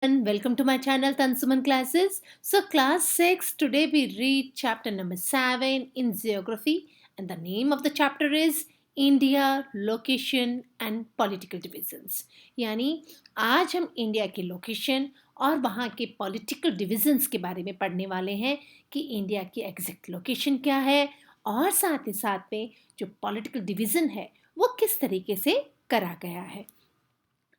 And welcome to my channel Tansuman Classes. So class 6, today we read chapter number 7 in geography, and the name of the chapter is India, Location and Political Divisions. यानी आज हम India के location और वहाँ के political divisions के बारे में पढ़ने वाले हैं कि इंडिया की एग्जैक्ट लोकेशन क्या है और साथ ही साथ में जो पॉलिटिकल डिवीज़न है वो किस तरीके से करा गया है।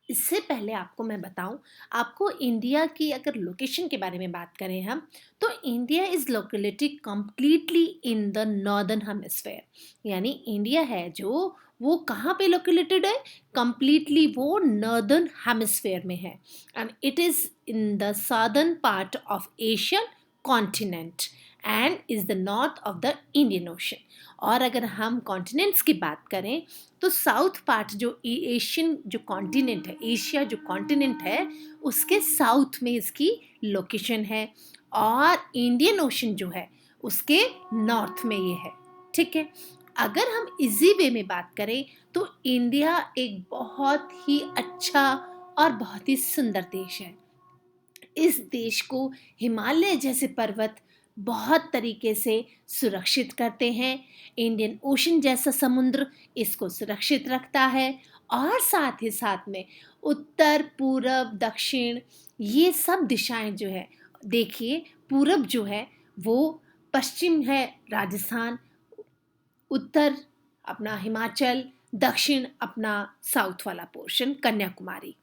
इससे पहले आपको मैं बताऊं, आपको इंडिया की अगर लोकेशन के बारे में बात करें हम, तो India is located completely in the northern hemisphere. यानी इंडिया है जो वो कहाँ पे लोकेटेड है, कम्प्लीटली वो नॉर्दर्न हेमिस्फेयर में है and it is in the southern part of Asian continent and is the north of the Indian ocean. और अगर हम कॉन्टिनेंट्स की बात करें तो साउथ पार्ट जो एशियन जो कॉन्टिनेंट है, एशिया जो कॉन्टिनेंट है, उसके साउथ में इसकी लोकेशन है और इंडियन ओशन जो है उसके नॉर्थ में ये है। ठीक है, अगर हम इजी वे में बात करें तो इंडिया एक बहुत ही अच्छा और बहुत ही सुंदर देश है। इस देश को हिमालय जैसे पर्वत बहुत तरीके से सुरक्षित करते हैं। इंडियन ओशन जैसा समुद्र इसको सुरक्षित रखता है और साथ ही साथ में उत्तर पूरब दक्षिण ये सब दिशाएं जो है, देखिए पूरब जो है वो पश्चिम है राजस्थान, उत्तर अपना हिमाचल, दक्षिण अपना साउथ वाला पोर्शन कन्याकुमारी।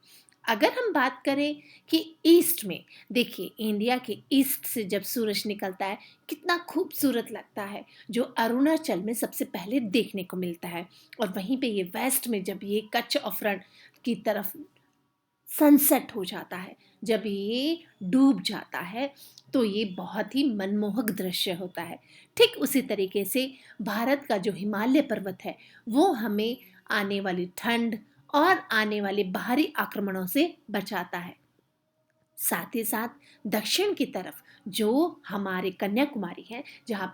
अगर हम बात करें कि ईस्ट में, देखिए इंडिया के ईस्ट से जब सूरज निकलता है कितना खूबसूरत लगता है, जो अरुणाचल में सबसे पहले देखने को मिलता है। और वहीं पे ये वेस्ट में जब ये कच्छ और रण की तरफ सनसेट हो जाता है, जब ये डूब जाता है, तो ये बहुत ही मनमोहक दृश्य होता है। ठीक उसी तरीके से भारत का जो हिमालय पर्वत है वो हमें आने वाली ठंड और आने वाले बाहरी आक्रमणों से बचाता है। साथ ही साथ दक्षिण की तरफ जो हमारे कन्याकुमारी है, जहाँ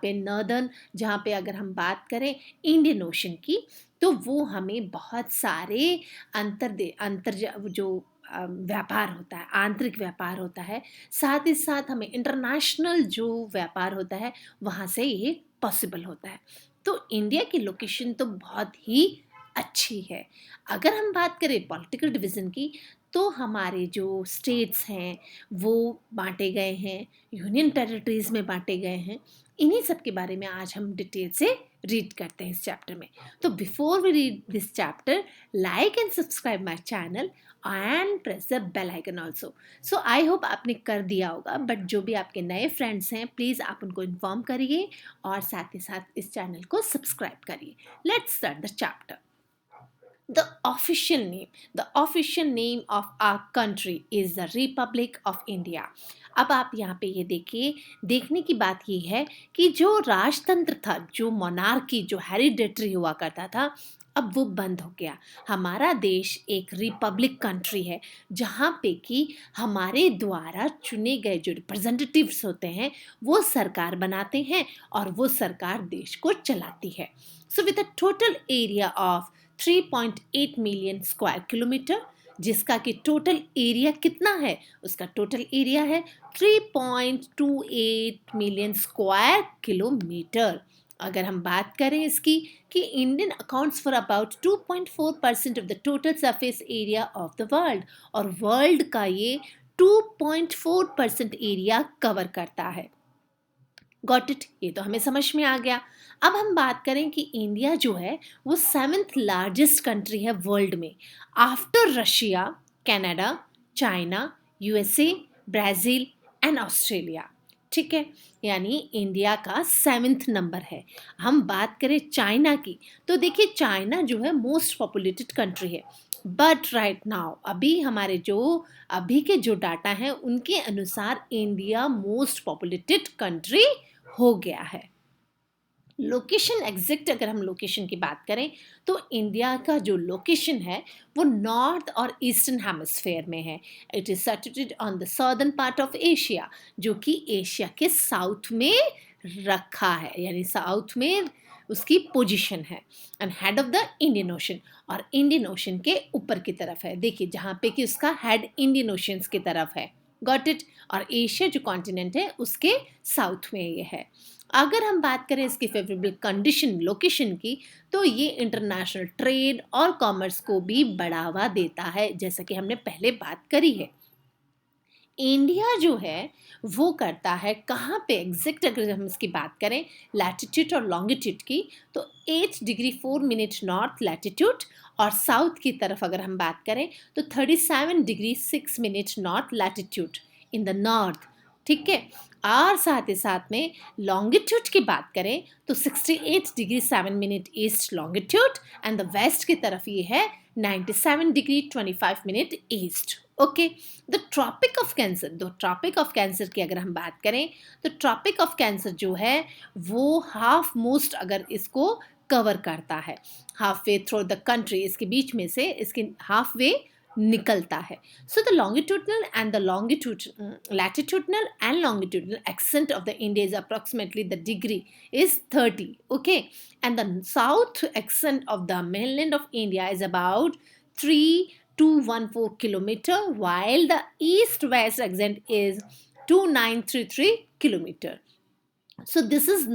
पे अगर हम बात करें इंडियन ओशन की, तो वो हमें बहुत सारे जो व्यापार होता है, आंतरिक व्यापार होता है, साथ ही साथ हमें इंटरनेशनल जो व्यापार होता है वहाँ से ये पॉसिबल होता है। तो इंडिया की लोकेशन तो बहुत ही अच्छी है। अगर हम बात करें पॉलिटिकल डिवीज़न की, तो हमारे जो स्टेट्स हैं वो बांटे गए हैं, यूनियन टेरिटरीज में बांटे गए हैं। इन्हीं सब के बारे में आज हम डिटेल से रीड करते हैं इस चैप्टर में। तो before we read this chapter, like and subscribe my channel and press the bell icon also. So I hope आपने कर दिया होगा, बट जो भी आपके नए फ्रेंड्स हैं प्लीज़ आप उनको इन्फॉर्म करिए और साथ ही साथ इस चैनल को सब्सक्राइब करिए। Let's start the chapter. The official name of our country is the Republic of India. अब आप यहाँ पे ये देखिए, देखने की बात ये है कि जो राजतंत्र था, जो मोनार्की, जो हेरिडेटरी हुआ करता था, अब वो बंद हो गया। हमारा देश एक रिपब्लिक कंट्री है जहाँ पे कि हमारे द्वारा चुने गए जो रिप्रेजेंटेटिव्स होते हैं वो सरकार बनाते हैं और वो सरकार देश को चलाती है। So with a total area of 3.8 million square kilometre, जिसका कि टोटल एरिया कितना है, उसका टोटल एरिया है 3.28 मिलियन स्क्वायर किलोमीटर। अगर हम बात करें इसकी कि Indian accounts for about 2.4% of the total surface area of the world, और वर्ल्ड का ये 2.4% एरिया कवर करता है। गॉट इट, ये तो हमें समझ में आ गया। अब हम बात करें कि इंडिया जो है वो 7th लार्जेस्ट कंट्री है वर्ल्ड में, after Russia, Canada, China, USA, Brazil and Australia. ठीक है, यानी इंडिया का 7th नंबर है। हम बात करें चाइना की, तो देखिए चाइना जो है मोस्ट पॉपुलेटेड कंट्री है, बट राइट नाउ अभी के जो डाटा हैं उनके अनुसार इंडिया मोस्ट पॉपुलेटेड कंट्री हो गया है। लोकेशन एग्जैक्ट अगर हम लोकेशन की बात करें तो इंडिया का जो लोकेशन है वो नॉर्थ और ईस्टर्न हेमिस्फेयर में है। It is situated on the southern part of Asia, जो कि एशिया के साउथ में रखा है, यानी साउथ में उसकी पोजीशन है, and head of the Indian ocean, और इंडियन ओशन के ऊपर की तरफ है। देखिए जहाँ पे कि उसका हेड इंडियन ओशंस की तरफ है, गॉट इट। और एशिया जो कॉन्टिनेंट है उसके साउथ में ये है। अगर हम बात करें इसकी फेवरेबल कंडीशन लोकेशन की, तो ये इंटरनेशनल ट्रेड और कॉमर्स को भी बढ़ावा देता है, जैसा कि हमने पहले बात करी है। इंडिया जो है वो करता है कहाँ पे एग्जैक्ट, अगर हम इसकी बात करें लैटिट्यूड और लॉन्गिट्यूड की, तो 8 डिग्री 4 मिनट नॉर्थ लैटिट्यूड, और साउथ की तरफ अगर हम बात करें तो 37 degree 6 minute north latitude in the north, ठीक है। और साथ ही साथ में लॉन्गिट्यूड की बात करें तो 68 degree 7 minute east longitude, and the west की तरफ ये है 97 degree 25 minute east, okay. The tropic of cancer, दो ट्रॉपिक ऑफ कैंसर की अगर हम बात करें तो ट्रॉपिक ऑफ कैंसर जो है वो हाफ मोस्ट अगर इसको कवर करता है, half way through the country, इसके बीच में से इसके हाफ वे निकलता है। So the longitudinal and the latitudinal and longitudinal extent of the India is approximately the degree is 30, okay, and the south extent of the mainland of India is about 3214 kilometer, while the east-west extent is 2933 kilometer. So this is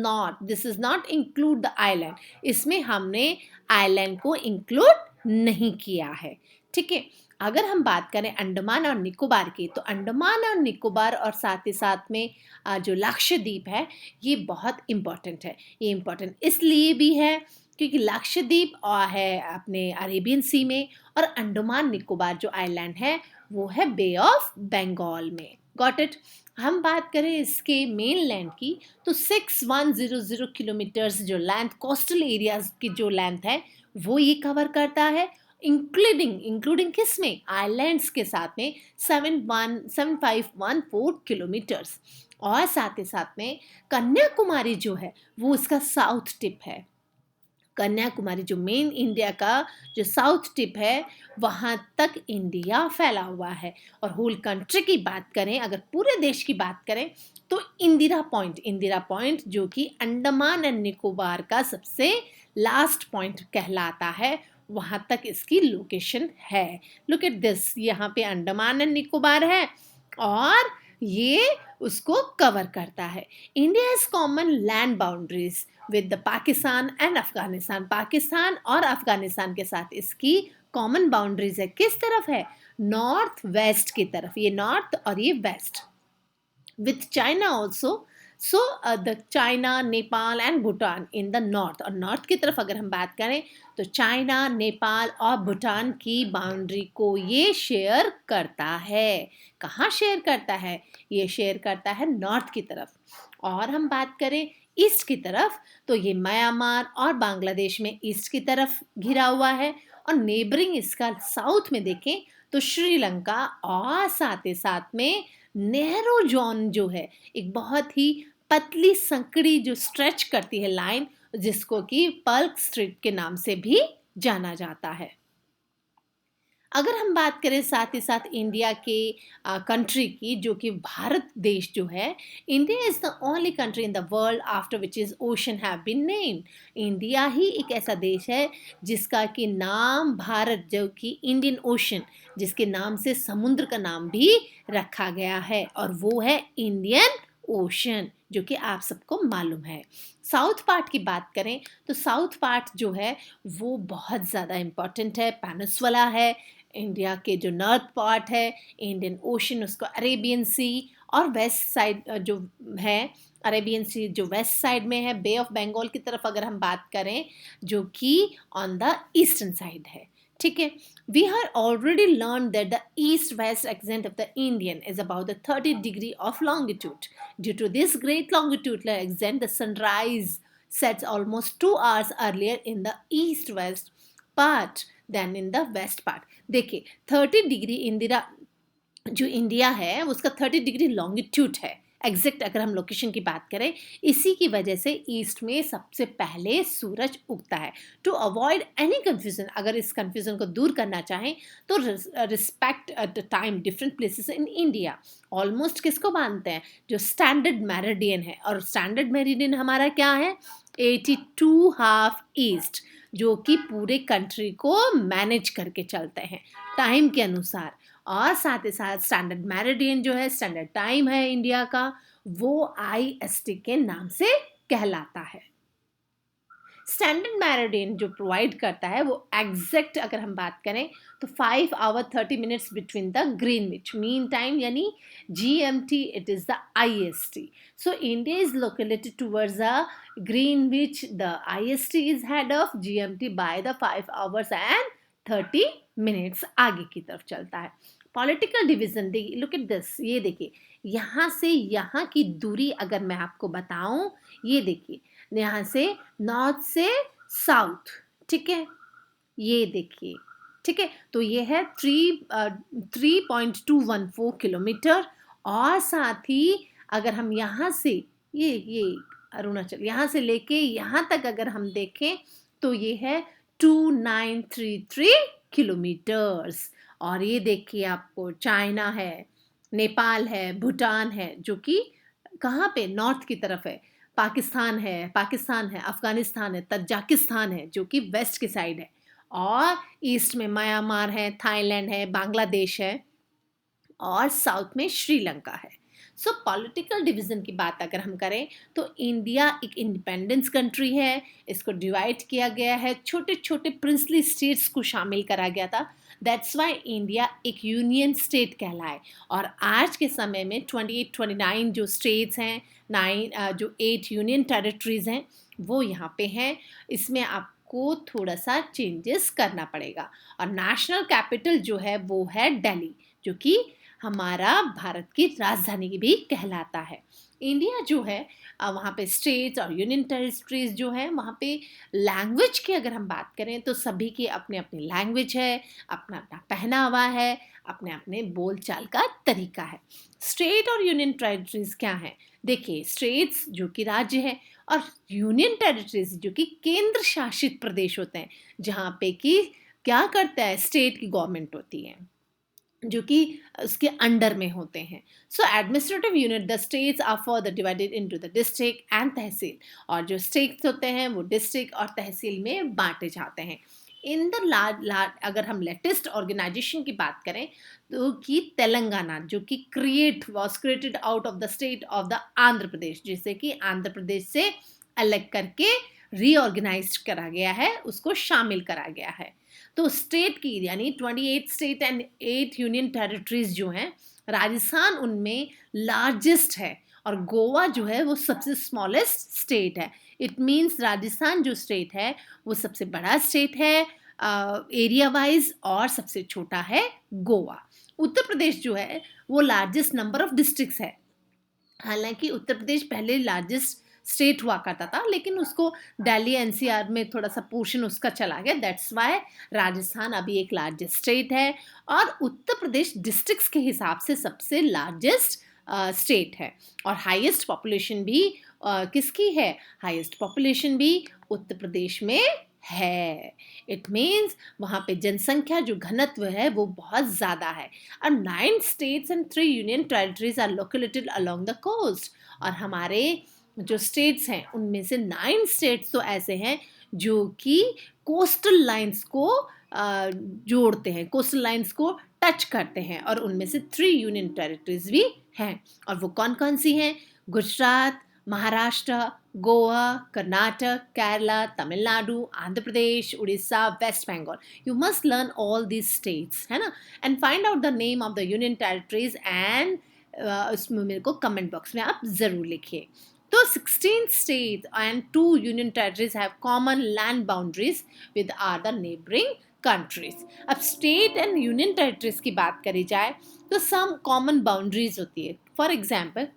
not include the island. इसमें हमने island को include नहीं किया है, ठीक है। अगर हम बात करें अंडमान और निकोबार की, तो अंडमान और निकोबार और साथ ही साथ में जो लक्षद्वीप है ये बहुत इम्पोर्टेंट है। ये इम्पोर्टेंट इसलिए भी है क्योंकि लक्षद्वीप है अपने अरेबियन सी में, और अंडमान निकोबार जो आइलैंड है वो है बे ऑफ बंगाल में, गॉट इट। हम बात करें इसके मेन लैंड की तो 6100 किलोमीटर्स जो लेंथ, कोस्टल एरियाज की जो लेंथ है वो ये कवर करता है, इंक्लूडिंग किस में, आइलैंड्स के साथ में 7514 किलोमीटर्स। और साथ ही साथ में कन्याकुमारी जो है वो उसका साउथ टिप है। कन्याकुमारी जो मेन इंडिया का जो साउथ टिप है वहाँ तक इंडिया फैला हुआ है। और होल कंट्री की बात करें, अगर पूरे देश की बात करें तो इंदिरा पॉइंट जो कि अंडमान एंड निकोबार का सबसे लास्ट पॉइंट कहलाता है, वहाँ तक इसकी लोकेशन है। लुक एट दिस, यहाँ पे अंडमान एंड निकोबार है और ये उसको कवर करता है। India is common land boundaries with the Pakistan and Afghanistan. Pakistan और अफगानिस्तान के साथ इसकी कॉमन बाउंड्रीज है। किस तरफ है, नॉर्थ वेस्ट की तरफ, ये नॉर्थ और ये west. With China also, so the China, Nepal and Bhutan in the north. और नॉर्थ की तरफ अगर हम बात करें तो चाइना, नेपाल और भूटान की बाउंड्री को ये शेयर करता है। कहाँ शेयर करता है, ये शेयर करता है नॉर्थ की तरफ। और हम बात करें ईस्ट की तरफ तो ये म्यांमार और बांग्लादेश में ईस्ट की तरफ घिरा हुआ है। और नेबरिंग इसका साउथ में देखें तो श्रीलंका, और साथ ही साथ में नेहरू जोन जो है, एक बहुत ही पतली संकड़ी जो स्ट्रेच करती है लाइन, जिसको कि पर्ल स्ट्रेट के नाम से भी जाना जाता है। अगर हम बात करें साथ ही साथ इंडिया के कंट्री की, जो कि भारत देश जो है, India is the only country in the world after which is ocean have been named. India ही एक ऐसा देश है जिसका कि नाम भारत, जो कि इंडियन ओशन, जिसके नाम से समुद्र का नाम भी रखा गया है, और वो है इंडियन ओशन, जो कि आप सबको मालूम है। साउथ पार्ट की बात करें तो साउथ पार्ट जो है वो बहुत ज़्यादा इम्पॉर्टेंट है, पेनिनसुला है। इंडिया के जो नॉर्थ पार्ट है इंडियन ओशन, उसको अरेबियन सी, और वेस्ट साइड जो है अरेबियन सी जो वेस्ट साइड में है, बे ऑफ बंगाल की तरफ अगर हम बात करें जो कि ऑन द ईस्टर्न साइड है, ठीक है। We have already learned that the east-west extent of the Indian is about the 30 degree of longitude. Due to this great longitudinal extent, the sunrise sets almost 2 hours earlier in the east-west part than in the west part. देखिए 30 degree Indira जो India है उसका 30 degree longitude है exact अगर हम location की बात करें, इसी की वजह से ईस्ट में सबसे पहले सूरज उगता है। टू अवॉइड एनी कन्फ्यूजन, अगर इस कन्फ्यूजन को दूर करना चाहें तो respect the time different places in India. Almost किसको मानते हैं? जो स्टैंडर्ड मेरिडियन है, और स्टैंडर्ड मेरिडियन हमारा क्या है? 82 हाफ ईस्ट, जो कि पूरे कंट्री को मैनेज करके चलते हैं टाइम के अनुसार। और साथ ही साथ स्टैंडर्ड मेरिडियन जो है, स्टैंडर्ड टाइम है इंडिया का, वो IST के नाम से कहलाता है। स्टैंडर्ड मेरिडियन जो प्रोवाइड करता है वो एग्जैक्ट अगर हम बात करें तो 5 hour 30 minutes between the Greenwich mean time, यानी GMT, it is the IST. So India is located towards the Greenwich. The IST is ahead of GMT by the 5 hours and 30 minutes. आगे की तरफ चलता है। पॉलिटिकल डिवीजन देखिए, look at this, ये देखिए यहाँ से यहाँ की दूरी अगर मैं आपको बताऊं, ये देखिए यहाँ से नॉर्थ से साउथ, ठीक है, ये देखिए, ठीक है, तो ये है 3.214 किलोमीटर। और साथ ही अगर हम यहाँ से ये अरुणाचल यहाँ से लेके यहाँ तक अगर हम देखें तो ये है 2933 किलोमीटर्स। और ये देखिए आपको चाइना है, नेपाल है, भूटान है, जो कि कहाँ पे? नॉर्थ की तरफ है। पाकिस्तान है, अफगानिस्तान है, तजाकिस्तान है, जो कि वेस्ट की साइड है। और ईस्ट में म्यांमार है, थाईलैंड है, बांग्लादेश है, और साउथ में श्रीलंका है। सो पॉलिटिकल डिवीजन की बात अगर हम करें तो इंडिया एक इंडिपेंडेंस कंट्री है। इसको डिवाइड किया गया है, छोटे छोटे प्रिंसली स्टेट्स को शामिल करा गया था। दैट्स वाई इंडिया एक यूनियन स्टेट कहलाए। और आज के समय में 29 जो स्टेट्स हैं, 9 जो 8 यूनियन टेरिटरीज हैं, वो यहाँ पे हैं। इसमें आपको थोड़ा सा चेंजेस करना पड़ेगा। और नेशनल कैपिटल जो है वो है दिल्ली, जो कि हमारा भारत की राजधानी भी कहलाता है। इंडिया जो है वहाँ पे स्टेट्स और यूनियन टेरिटरीज जो है, वहाँ पे लैंग्वेज की अगर हम बात करें तो सभी की अपनी अपनी लैंग्वेज है, अपना अपना पहनावा है, अपने अपने बोलचाल का तरीका है। स्टेट और यूनियन टेरिटरीज क्या है? देखिए, स्टेट्स जो कि राज्य है, और यूनियन टेरिटरीज जो कि केंद्र शासित प्रदेश होते हैं, जहाँ पे कि क्या करता है? स्टेट की गवर्नमेंट होती है, जो कि उसके अंडर में होते हैं। So administrative unit, the states are further divided into the district and tehsil. और जो स्टेट्स होते हैं वो डिस्ट्रिक्ट और तहसील में बांटे जाते हैं। इन द अगर हम लेटेस्ट ऑर्गेनाइजेशन की बात करें तो कि तेलंगाना, जो कि was created out of the state of the Andhra Pradesh, जिसे कि आंध्र प्रदेश से अलग करके रीऑर्गेनाइज करा गया है, उसको शामिल करा गया है। तो स्टेट की यानी 28 स्टेट एंड 8 यूनियन टेरिटरीज जो हैं, राजस्थान उनमें लार्जेस्ट है, और गोवा जो है वो सबसे स्मॉलेस्ट स्टेट है। इट मीन्स राजस्थान जो स्टेट है वो सबसे बड़ा स्टेट है एरिया वाइज, और सबसे छोटा है गोवा। उत्तर प्रदेश जो है वो लार्जेस्ट नंबर ऑफ डिस्ट्रिक्ट्स है। हालांकि उत्तर प्रदेश पहले लार्जेस्ट स्टेट हुआ करता था, लेकिन उसको दिल्ली NCR में थोड़ा सा पोर्शन उसका चला गया। दैट्स वाई राजस्थान अभी एक लार्जेस्ट स्टेट है। और उत्तर प्रदेश डिस्ट्रिक्ट्स के हिसाब से सबसे लार्जेस्ट स्टेट है। और हाईएस्ट पॉपुलेशन भी किसकी है? हाईएस्ट पॉपुलेशन भी उत्तर प्रदेश में है। इट मीन्स वहाँ पे जनसंख्या जो घनत्व है वो बहुत ज़्यादा है। और 9 states and 3 union territories are located along the coast. और हमारे जो स्टेट्स हैं उनमें से 9 स्टेट्स तो ऐसे हैं जो कि कोस्टल लाइंस को जोड़ते हैं, कोस्टल लाइंस को टच करते हैं, और उनमें से 3 यूनियन टेरिटरीज भी हैं। और वो कौन कौन सी हैं? Gujarat, Maharashtra, Goa, Karnataka, Kerala, Tamil Nadu, Andhra Pradesh, Orissa, West Bengal. You must learn all these states, है ना, and find out the name of the union territories, and उसमें मेरे को कमेंट बॉक्स में आप ज़रूर लिखिए। तो 16 states and 2 union territories have common land boundaries with other neighboring countries. अब स्टेट एंड यूनियन टेरिटरीज की बात करी जाए तो सम कॉमन बाउंड्रीज होती है। फॉर एग्जाम्पल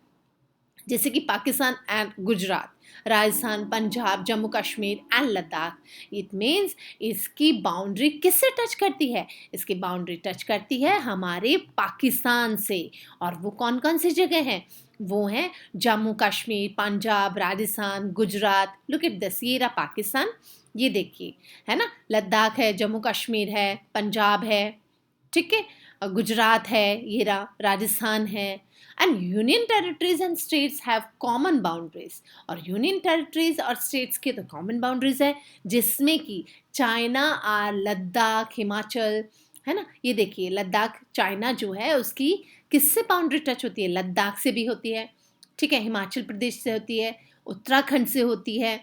जैसे कि Pakistan and Gujarat, Rajasthan, Punjab, Jammu Kashmir and Ladakh. It means इसकी बाउंड्री किससे टच करती है? इसकी बाउंड्री टच करती है हमारे पाकिस्तान से। और वो कौन कौन सी जगह हैं? वो हैं Jammu Kashmir, Punjab, Rajasthan, Gujarat. Look at this, ये रहा पाकिस्तान, ये देखिए, है ना, लद्दाख है, जम्मू कश्मीर है, पंजाब है, ठीक है, गुजरात है, ये रहा, राजस्थान है। And union territories and states have common boundaries. और यूनियन टेरिटरीज और स्टेट्स के तो कॉमन बाउंड्रीज है, जिसमें कि चाइना और लद्दाख, हिमाचल, है ना। ये देखिए, लद्दाख, चाइना जो है उसकी किससे बाउंड्री टच होती है? लद्दाख से भी होती है, ठीक है, हिमाचल प्रदेश से होती है, उत्तराखंड से होती है,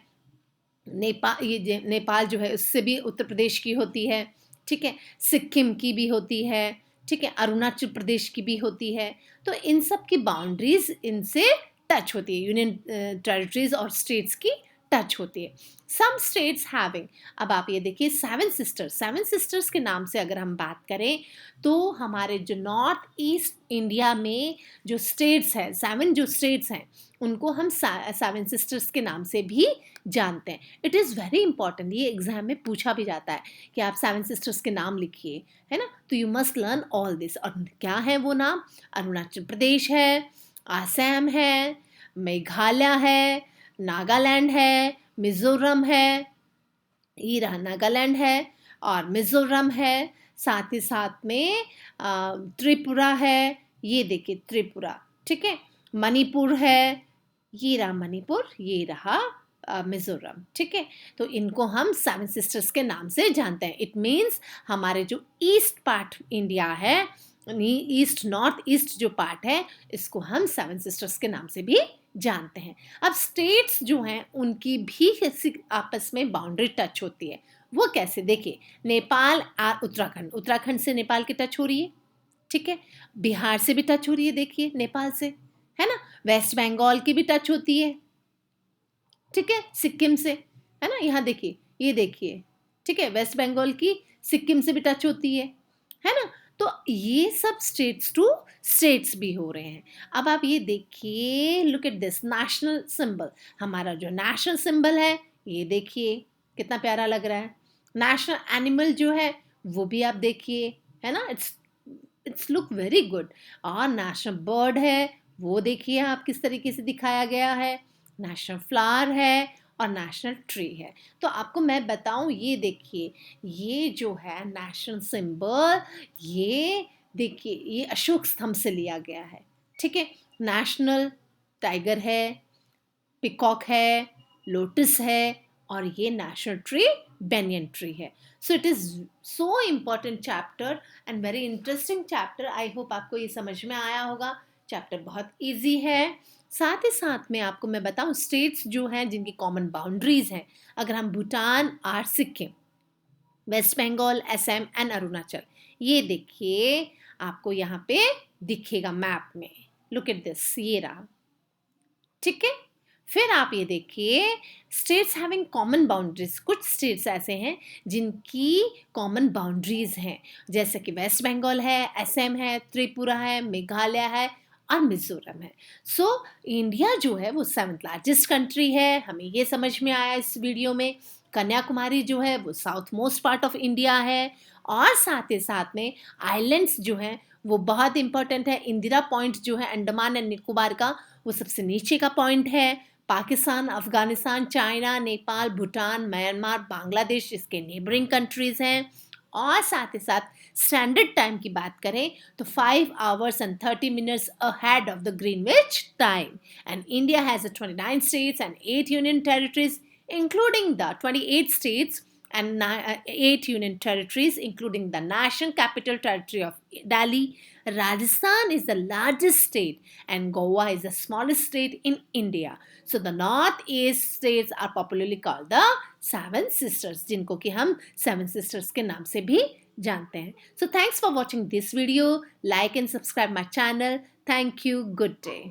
नेपाल जो है उससे भी उत्तर प्रदेश की होती है, ठीक है, सिक्किम की भी होती है, ठीक है, अरुणाचल प्रदेश की भी होती है। तो इन सब की बाउंड्रीज इनसे टच होती है, यूनियन टेरिटरीज और स्टेट्स की टच होती है। सम स्टेट्स हैविंग, अब आप ये देखिए, सेवन सिस्टर्स के नाम से अगर हम बात करें तो हमारे जो नॉर्थ ईस्ट इंडिया में जो स्टेट्स हैं, 7 जो स्टेट्स हैं, उनको हम 7 सिस्टर्स के नाम से भी जानते हैं। इट इज़ वेरी इंपॉर्टेंट, ये एग्जाम में पूछा भी जाता है कि आप 7 सिस्टर्स के नाम लिखिए, है ना। तो you must learn all this. और क्या है वो नाम? अरुणाचल प्रदेश है, आसाम है, मेघालय है, नागालैंड है, मिजोरम है, ये रहा नागालैंड है और मिजोरम है, साथ ही साथ में त्रिपुरा है, ये देखिए त्रिपुरा, ठीक है, मणिपुर है, ये रहा मणिपुर, ये रहा मिजोरम, ठीक है। तो इनको हम 7 सिस्टर्स के नाम से जानते हैं। इट मीन्स हमारे जो ईस्ट पार्ट इंडिया है, ईस्ट नॉर्थ ईस्ट जो पार्ट है, इसको हम 7 सिस्टर्स के नाम से भी जानते हैं। अब स्टेट्स जो हैं उनकी भी आपस में बाउंड्री टच होती है। वो कैसे? देखिए, नेपाल और उत्तराखंड से नेपाल की टच हो रही है, ठीक है, बिहार से भी टच हो रही है, देखिए नेपाल से, है ना, वेस्ट बंगाल की भी टच होती है, ठीक है, सिक्किम से, है ना, यहाँ देखिए, ये देखिए, ठीक है, वेस्ट बंगाल की सिक्किम से भी टच होती है ना। तो ये सब स्टेट्स टू स्टेट्स भी हो रहे हैं। अब आप ये देखिए, look at this national symbol, हमारा जो नेशनल सिंबल है, ये देखिए कितना प्यारा लग रहा है। नेशनल एनिमल जो है वो भी आप देखिए, है ना, इट्स लुक वेरी गुड। और नेशनल बर्ड है, वो देखिए आप किस तरीके से दिखाया गया है। नेशनल फ्लावर है और नेशनल ट्री है। तो आपको मैं बताऊं, ये देखिए, ये जो है नेशनल सिंबल, ये देखिए, ये अशोक स्तंभ से लिया गया है, ठीक है। नेशनल टाइगर है, पिकॉक है, लोटस है, और ये नेशनल ट्री बेनियन ट्री है। So it is so important chapter and very interesting chapter. I hope आपको ये समझ में आया होगा। चैप्टर बहुत इजी है। साथ ही साथ में आपको मैं बताऊं, स्टेट्स जो हैं जिनकी कॉमन बाउंड्रीज हैं, अगर हम भूटान और सिक्किम, वेस्ट बंगाल, असम एंड अरुणाचल, ये देखिए आपको यहाँ पे दिखेगा मैप में। लुक एट दिस, ये रहा, ठीक है। फिर आप ये देखिए, स्टेट्स हैविंग कॉमन बाउंड्रीज, कुछ स्टेट्स ऐसे हैं जिनकी कॉमन बाउंड्रीज हैं, जैसे कि वेस्ट बंगाल है, असम है, त्रिपुरा है, मेघालय है और मिजोरम है। सो इंडिया जो है वो 7th लार्जेस्ट कंट्री है, हमें ये समझ में आया इस वीडियो में। कन्याकुमारी जो है वो south most part of India है, और साथ ही साथ में आइलैंड्स जो हैं वो बहुत इंपॉर्टेंट है। इंदिरा पॉइंट जो है अंडमान एंड निकोबार का, वो सबसे नीचे का पॉइंट है। पाकिस्तान, अफगानिस्तान, चाइना, नेपाल, भूटान, म्यांमार, बांग्लादेश इसके नेबरिंग कंट्रीज हैं। और साथ ही साथ स्टैंडर्ड टाइम की बात करें तो 5 hours and 30 minutes ahead of the Greenwich time. And India has 29 states and 8 union territories, including the 28 states and 8 union territories, including the National Capital Territory of Delhi. Rajasthan is the largest state and Goa is the smallest state in India. So the northeast states are popularly called the 7 sisters, जिनको कि हम 7 sisters के नाम से भी जानते हैं. So thanks for watching this video. Like and subscribe my channel. Thank you. Good day.